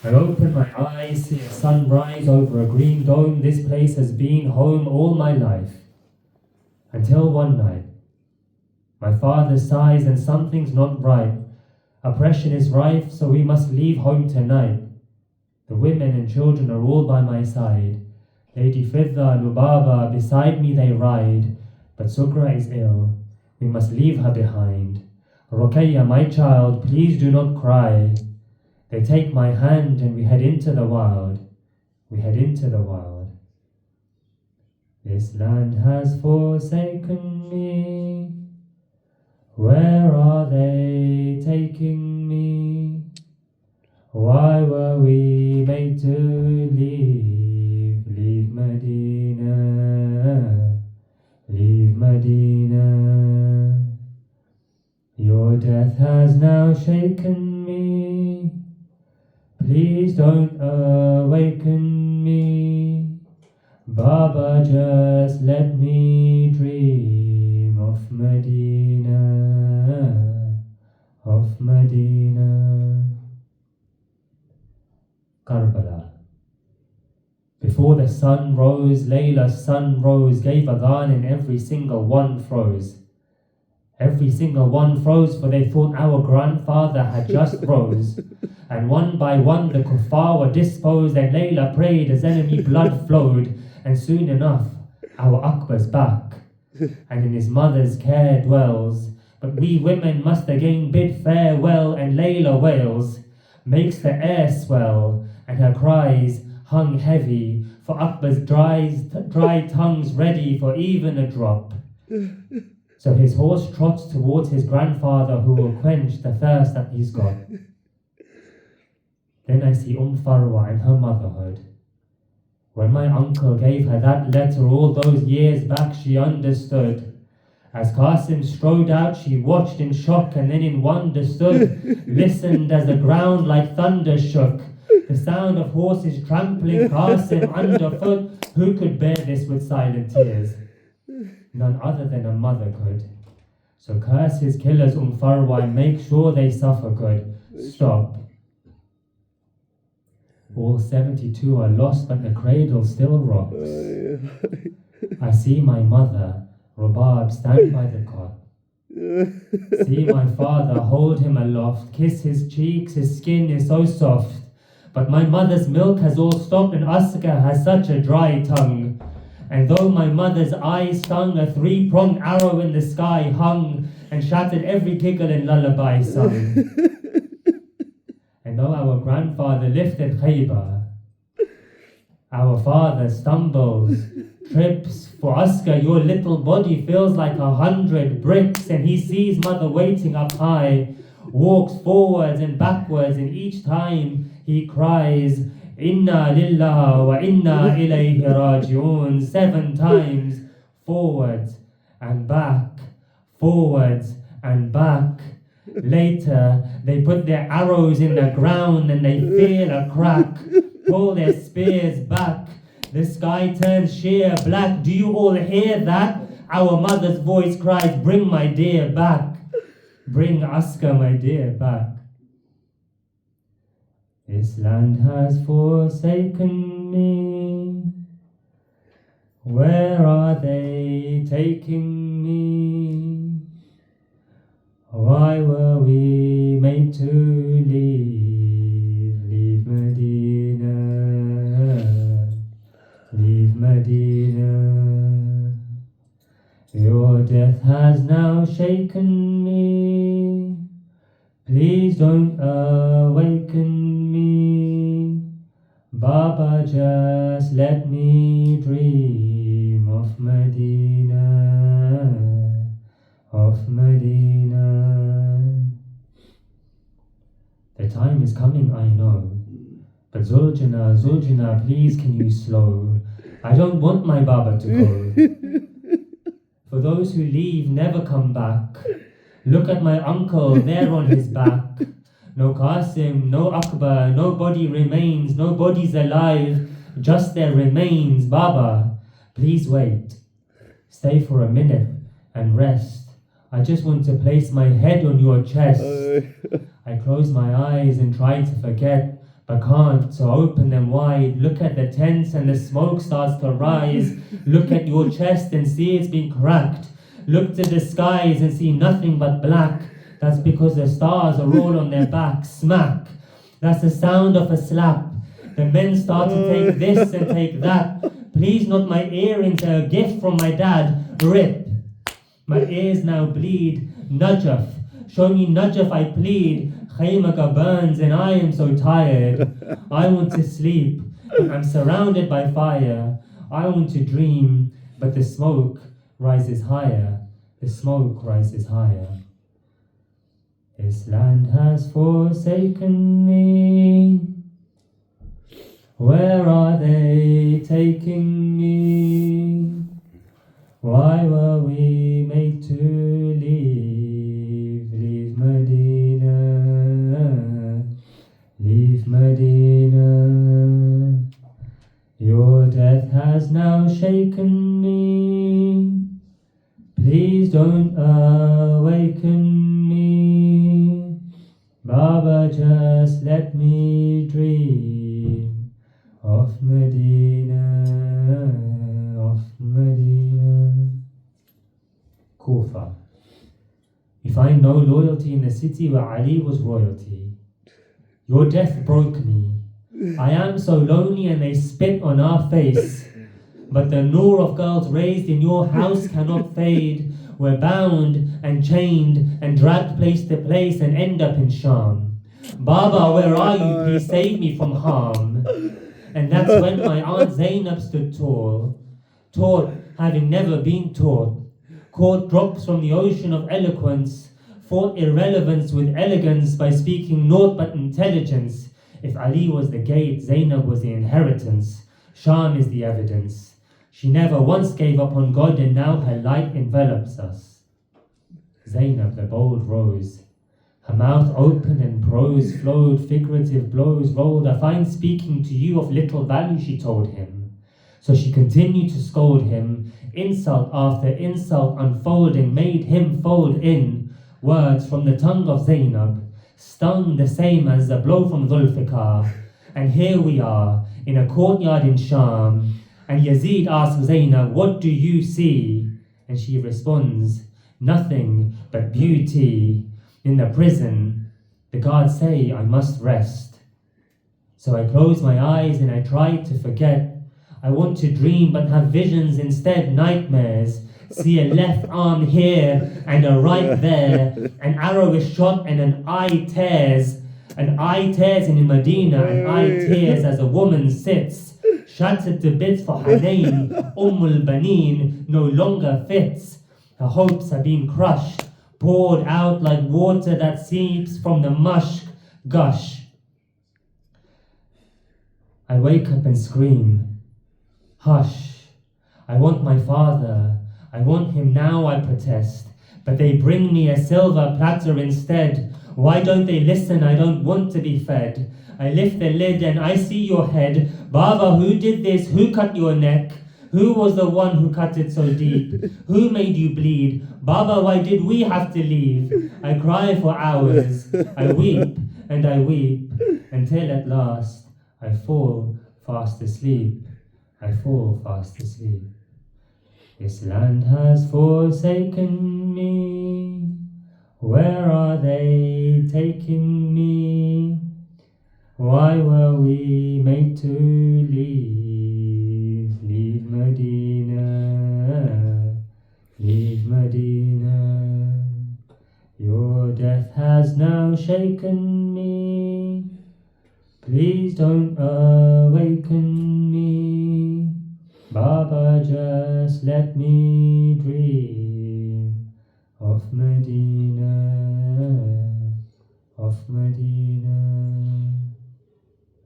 I open my eyes, see a sunrise over a green dome. This place has been home all my life. Until one night, my father sighs and something's not right. Oppression is rife, so we must leave home tonight. The women and children are all by my side. Lady Fidda, Lubaba, beside me they ride. But Sugra is ill, we must leave her behind. Ruqayya, my child, please do not cry. They take my hand and we head into the wild. We head into the wild. This land has forsaken me. Where are they taking me? Why were we made to leave? Leave Medina. Leave Medina. Your death has now shaken me. Please don't awaken me. Baba, just let me dream of Medina, of Medina. Karbala. Before the sun rose, Layla's sun rose, gave adhan and every single one froze. Every single one froze, for they thought our grandfather had just rose. And one by one the kuffar were disposed, and Layla prayed as enemy blood flowed. And soon enough, our Akbar's back, and in his mother's care dwells. But we women must again bid farewell, and Layla wails, makes the air swell, and her cries hung heavy, for Akbar's dry tongues ready for even a drop. So his horse trots towards his grandfather, who will quench the thirst that he's got. Then I see Farwa and her motherhood. When my uncle gave her that letter all those years back, she understood. As Qasim strode out, she watched in shock and then in wonder stood, listened as the ground like thunder shook. The sound of horses trampling Qasim underfoot. Who could bear this with silent tears? None other than a mother could. So curse his killers, Farwa, and make sure they suffer good. Stop. All 72 are lost, but the cradle still rocks. I see my mother, Rubab, stand by the cot. See my father hold him aloft, kiss his cheeks, his skin is so soft. But my mother's milk has all stopped, and Aska has such a dry tongue. And though my mother's eye stung, a three-pronged arrow in the sky hung, and shattered every giggle and lullaby sung. And though our grandfather lifted Khaybar, our father stumbles, trips. For Aska, your little body feels like 100 bricks, and he sees mother waiting up high, walks forwards and backwards, and each time he cries, Inna lillah wa inna ilayhi raji'un, 7 times, forwards and back, forwards and back. Later, they put their arrows in the ground and they feel a crack, pull their spears back. The sky turns sheer black. Do you all hear that? Our mother's voice cries, bring my dear back. Bring Aska, my dear, back. This land has forsaken me. Where are they taking me? Why were we made to leave? Leave Medina. Leave Medina. Your death has now shaken me. Please don't awaken me. Baba, just let me dream of Medina, of Medina. The time is coming, I know. But Zuljana, please can you slow? I don't want my Baba to go. For those who leave never come back. Look at my uncle there on his back. No Qasim, no Akbar, nobody remains, nobody's alive, just their remains. Baba, please wait. Stay for a minute and rest. I just want to place my head on your chest. I close my eyes and try to forget, but can't, so open them wide. Look at the tents and the smoke starts to rise. Look at your chest and see it's been cracked. Look to the skies and see nothing but black. That's because the stars are all on their backs. Smack. That's the sound of a slap. The men start to take this and take that. Please, not my earrings, a gift from my dad. Rip. My ears now bleed. Najaf. Show me Najaf, I plead. Khaymaga burns and I am so tired. I want to sleep, but I'm surrounded by fire. I want to dream, but the smoke rises higher. The smoke rises higher. This land has forsaken me. Where are they taking me? Why were we made to leave? Leave Medina, leave Medina. Your death has now shaken me. Please don't awaken me. Baba, just let me dream of Medina, of Medina. Kufa. We find no loyalty in the city where Ali was royalty. Your death broke me. I am so lonely and they spit on our face. But the nur of girls raised in your house cannot fade. We're bound and chained and dragged place to place and end up in Sham. Baba, where are you? Please save me from harm. And that's when my Aunt Zainab stood tall, taught having never been taught, caught drops from the ocean of eloquence, fought irrelevance with elegance by speaking naught but intelligence. If Ali was the gate, Zainab was the inheritance. Sham is the evidence. She never once gave up on God and now her light envelops us. Zainab, the bold rose. Her mouth open and prose flowed, figurative blows rolled. I find speaking to you of little value, she told him. So she continued to scold him. Insult after insult unfolding made him fold in. Words from the tongue of Zainab stung the same as a blow from Zulfikar. And here we are in a courtyard in Sham. And Yazid asks Zainab, what do you see? And she responds, nothing but beauty. In the prison, the guards say I must rest. So I close my eyes and I try to forget. I want to dream but have visions instead, nightmares. See a left arm here and a right there. An arrow is shot and an eye tears. An eye tears in Medina, an eye tears as a woman sits. Shattered to bits for her name, Baneen no longer fits. Her hopes have been crushed, poured out like water that seeps from the musk gush. I wake up and scream, hush, I want my father, I want him now, I protest. But they bring me a silver platter instead. Why don't they listen? I don't want to be fed. I lift the lid and I see your head. Baba, who did this? Who cut your neck? Who was the one who cut it so deep? Who made you bleed? Baba, why did we have to leave? I cry for hours. I weep and I weep until at last I fall fast asleep. I fall fast asleep. This land has forsaken me. Where are they taking me? Why were we made to leave? Leave Medina, leave Medina. Your death has now shaken me. Please don't awaken me. Baba, just let me dream of Medina, of Medina.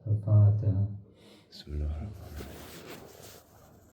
Al-Fatiha.